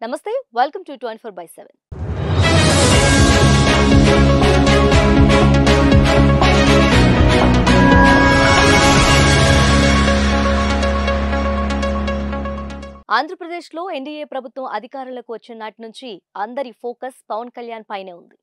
నమస్తే, welcome to 24/7. ఆంధ్రప్రదేశ్లో NDA ప్రభుత్వం అధికారంలోకి వచ్చిన నాటి నుంచి అందరి ఫోకస్ పవన్ కళ్యాణ్ పైనే ఉంది.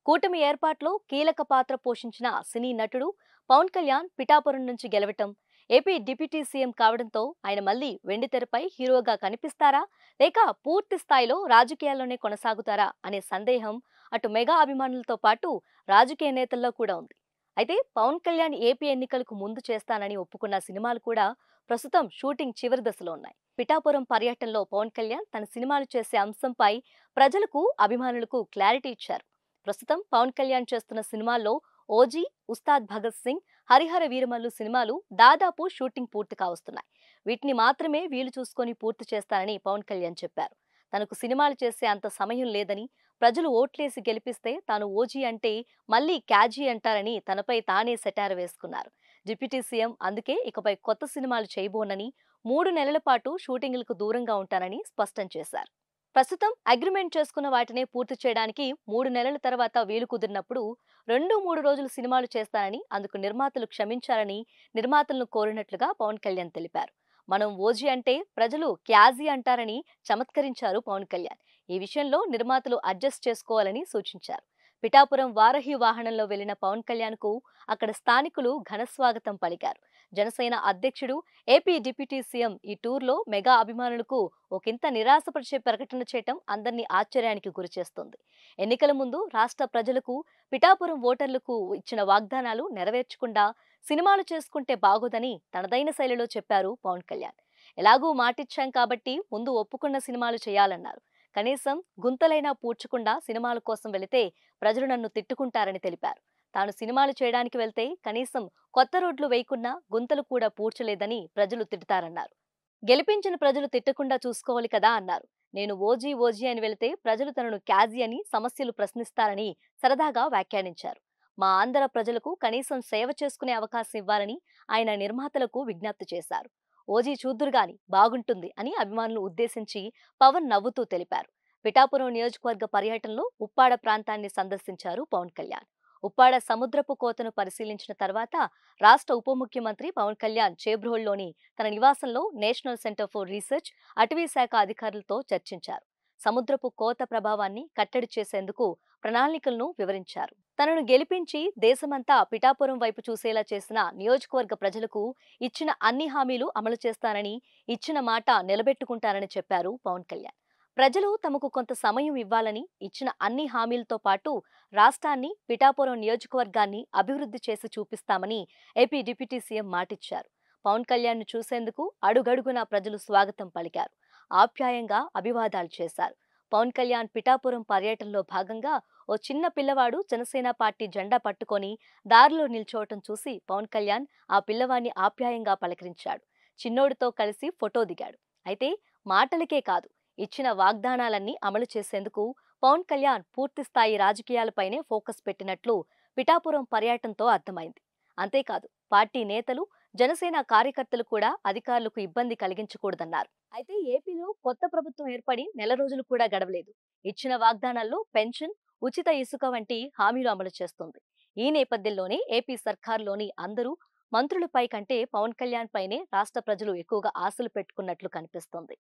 కూటమి ఏర్పాటులో కీలక పాత్ర పోషించిన సినీ నటుడు పవన్ కళ్యాణ్ పిఠాపురం నుంచి గెలవటం, ఏపీ డిప్యూటీ సీఎం కావడంతో ఆయన మళ్ళీ వెండితెరపై హీరోగా కనిపిస్తారా లేక పూర్తి స్థాయిలో రాజకీయాల్లోనే కొనసాగుతారా అనే సందేహం అటు మెగా అభిమానులతో పాటు రాజకీయ నేతల్లో కూడా ఉంది. అయితే పవన్ కళ్యాణ్ ఏపీ ఎన్నికలకు ముందు చేస్తానని ఒప్పుకున్న సినిమాలు కూడా ప్రస్తుతం షూటింగ్ చివరి దశలో ఉన్నాయి. పిఠాపురం పర్యటనలో పవన్ కళ్యాణ్ తన సినిమాలు చేసే అంశంపై ప్రజలకు, అభిమానులకు క్లారిటీ ఇచ్చారు. ప్రస్తుతం పవన్ కళ్యాణ్ చేస్తున్న సినిమాల్లో ఓజీ, ఉస్తాద్ భగత్ సింగ్, హరిహర వీరమల్లు సినిమాలు దాదాపు షూటింగ్ పూర్తి కావస్తున్నాయి. వీటిని మాత్రమే వీలు చూసుకొని పూర్తి చేస్తానని పవన్ కళ్యాణ్ చెప్పారు. తనకు సినిమాలు చేసే అంత సమయం లేదని, ప్రజలు ఓట్లేసి గెలిపిస్తే తాను ఓజీ అంటే మళ్ళీ క్యాజీ అంటారని తనపై తానే సెటార్ వేసుకున్నారు. డిప్యూటీ సీఎం అందుకే ఇకపై కొత్త సినిమాలు చేయబోనని, 3 నెలల పాటు షూటింగ్లకు దూరంగా ఉంటానని స్పష్టం చేశారు. ప్రస్తుతం అగ్రిమెంట్ చేసుకున్న వాటినే పూర్తి చేయడానికి 3 నెలల తర్వాత వీలు కుదిరినప్పుడు 2-3 రోజులు సినిమాలు చేస్తానని, అందుకు నిర్మాతలు క్షమించాలని నిర్మాతలను కోరినట్లుగా పవన్ కళ్యాణ్ తెలిపారు. మనం ఓజీ అంటే ప్రజలు క్యాజీ అంటారని చమత్కరించారు పవన్ కళ్యాణ్. ఈ విషయంలో నిర్మాతలు అడ్జస్ట్ చేసుకోవాలని సూచించారు. పిఠాపురం వారహి వాహనంలో వెళ్లిన పవన్ కళ్యాణ్ కు అక్కడ స్థానికులు ఘనస్వాగతం పలికారు. జనసేన అధ్యక్షుడు, ఏపీ డిప్యూటీ సీఎం ఈ టూర్లో మెగా అభిమానులకు ఒకంత నిరాశపరిచే ప్రకటన చేయటం అందరినీ ఆశ్చర్యానికి గురిచేస్తోంది. ఎన్నికల ముందు రాష్ట్ర ప్రజలకు, పిఠాపురం ఓటర్లకు ఇచ్చిన వాగ్దానాలు నెరవేర్చకుండా సినిమాలు చేసుకుంటే బాగోదని తనదైన శైలిలో చెప్పారు పవన్ కళ్యాణ్. ఎలాగూ మాటిచ్చాం కాబట్టి ముందు ఒప్పుకున్న సినిమాలు చేయాలన్నారు. కనీసం గుంతలైనా పూడ్చకుండా సినిమాల కోసం వెళితే ప్రజలు నన్ను తిట్టుకుంటారని తెలిపారు. తాను సినిమాలు చేయడానికి వెళ్తే కనీసం కొత్త రోడ్లు వేయకున్నా గుంతలు కూడా పూడ్చలేదని ప్రజలు తిడతారన్నారు. గెలిపించిన ప్రజలు తిట్టకుండా చూసుకోవాలి కదా అన్నారు. నేను ఓజీ ఓజీ అని వెళితే ప్రజలు తనను క్యాజీ అని సమస్యలు ప్రశ్నిస్తారని సరదాగా వ్యాఖ్యానించారు. మా ఆంధ్ర ప్రజలకు కనీసం సేవ చేసుకునే అవకాశం ఇవ్వాలని ఆయన నిర్మాతలకు విజ్ఞప్తి చేశారు. ఓజీ చూద్దురుగాని బాగుంటుంది అని అభిమానులు ఉద్దేశించి పవన్ నవ్వుతూ తెలిపారు. పిఠాపురం నియోజకవర్గ పర్యటనలో ఉప్పాడ ప్రాంతాన్ని సందర్శించారు పవన్ కళ్యాణ్. ఉప్పాడ సముద్రపు కోతను పరిశీలించిన తర్వాత రాష్ట్ర ఉప ముఖ్యమంత్రి పవన్ కళ్యాణ్ చేబ్రోలులోని తన నివాసంలో నేషనల్ సెంటర్ ఫర్ రీసెర్చ్, అటవీ శాఖ అధికారులతో చర్చించారు. సముద్రపు కోత ప్రభావాన్ని కట్టడి చేసేందుకు ప్రణాళికలను వివరించారు. తనను గెలిపించి దేశమంతా పిఠాపురం వైపు చూసేలా చేసిన నియోజకవర్గ ప్రజలకు ఇచ్చిన అన్ని హామీలు అమలు చేస్తానని, ఇచ్చిన మాట నిలబెట్టుకుంటానని చెప్పారు పవన్ కళ్యాణ్. ప్రజలు తమకు కొంత సమయం ఇవ్వాలని, ఇచ్చిన అన్ని హామీలతో పాటు రాష్ట్రాన్ని, పిఠాపురం నియోజకవర్గాన్ని అభివృద్ధి చేసి చూపిస్తామని ఏపీ డిప్యూటీ సీఎం మాటిచ్చారు. పవన్ కళ్యాణ్ ను చూసేందుకు అడుగడుగునా ప్రజలు స్వాగతం పలికారు. ఆప్యాయంగా అభివాదాలు చేశారు. పవన్ కళ్యాణ్ పిఠాపురం పర్యటనలో భాగంగా ఓ చిన్న పిల్లవాడు జనసేన పార్టీ జెండా పట్టుకొని దారిలో నిల్చోవటం చూసి పవన్ కళ్యాణ్ ఆ పిల్లవాడిని ఆప్యాయంగా పలకరించాడు. చిన్నోడితో కలిసి ఫోటో దిగాడు. అయితే మాటలకే కాదు, ఇచ్చిన వాగ్దానాలన్నీ అమలు చేసేందుకు పవన్ కళ్యాణ్ పూర్తి స్థాయి రాజకీయాలపైనే ఫోకస్ పెట్టినట్లు పిఠాపురం పర్యటనతో అర్థమైంది. అంతేకాదు, పార్టీ నేతలు, జనసేన కార్యకర్తలు కూడా అధికారులకు ఇబ్బంది కలిగించకూడదన్నారు. అయితే ఏపీలో కొత్త ప్రభుత్వం ఏర్పడి నెల రోజులు కూడా గడవలేదు. ఇచ్చిన వాగ్దానాల్లో పెన్షన్, ఉచిత ఇసుక వంటి హామీలు అమలు చేస్తోంది. ఈ నేపథ్యంలోనే ఏపీ సర్కార్లోని అందరూ మంత్రులపై కంటే పవన్ కళ్యాణ్ పైనే రాష్ట్ర ప్రజలు ఎక్కువగా ఆశలు పెట్టుకున్నట్లు కనిపిస్తోంది.